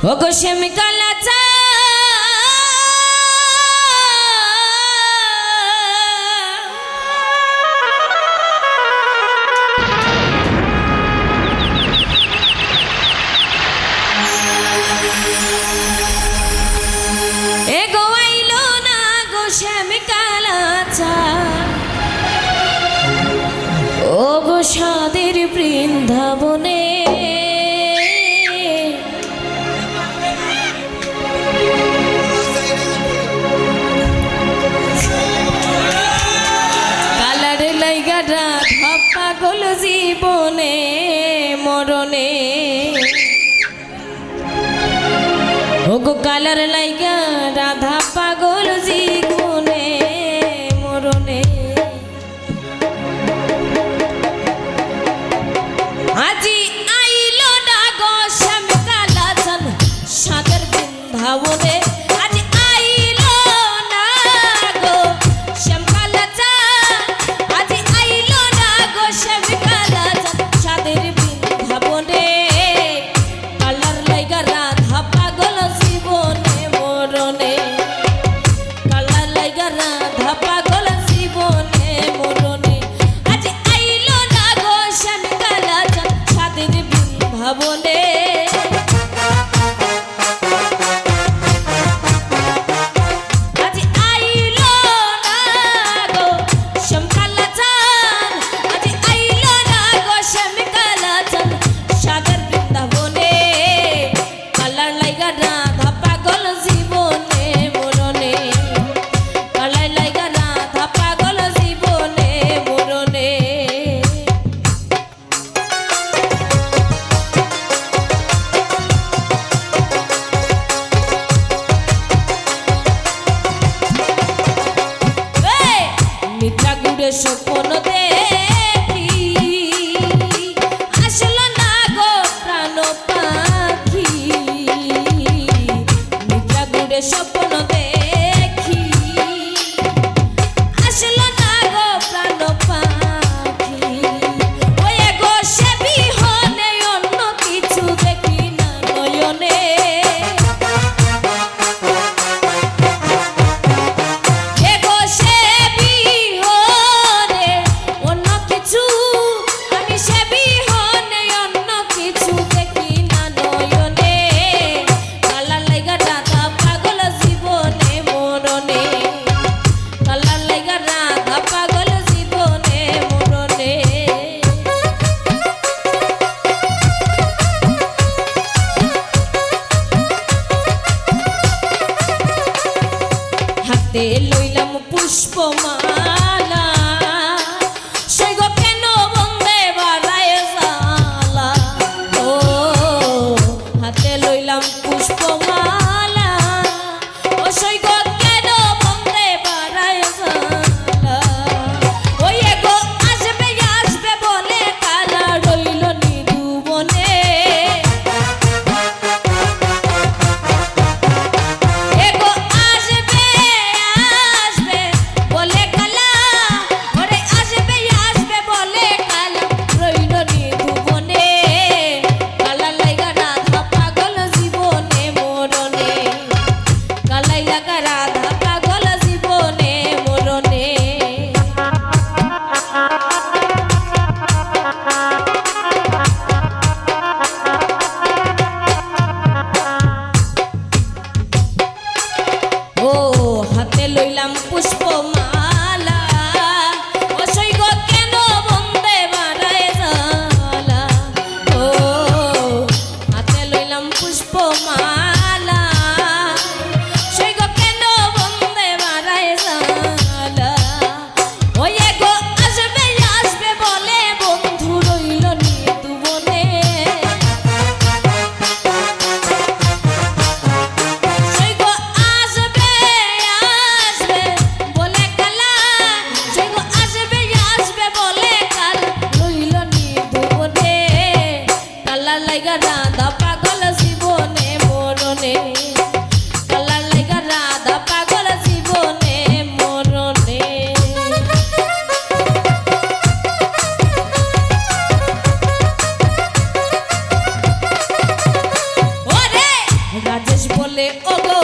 ওগো শ্যামকালা চা এগো আইলো না গো শ্যামকালা চা ওগো সাদের বৃন্দাবনে রাধা পাগল জীবনে মরণে ওগো কালার লাইগা রাধা পাগল জীবনে মরণে আজি আইলো না গো শ্যামকালা চান সাদের বৃন্দাবনে বলে আজ আইলো না গো শ্যামকালা চান আজ আইলো না গো শ্যামকালা চান সাগর বৃন্দাবনে কালার লাইগা রাধা পাগল জীবনে মরণে কালার লাইগা রাধা পাগল জীবনে মরণে স্বপ্ন দেখি আসলো না গো প্রাণ পাখি নিদ্রা গুড়ে স্বপ্ন দেখি আসলো না গো প্রাণ পাখি ওই গো সে বিহনে অন্য কিছু দেখি না নয়নে হাতে লইলাম পুষ্পমালা সেই গো কেন বন্দে বাড়ায় জালা ও হাতে লইলাম পুষ্পমালা ও সেই গো কেন বন্দে বাড়ায় জালা ওই গো আসবে আসবে বলে কালা রইল নিরুবনে এগো আসবে বলে কালা ভুলে ওগো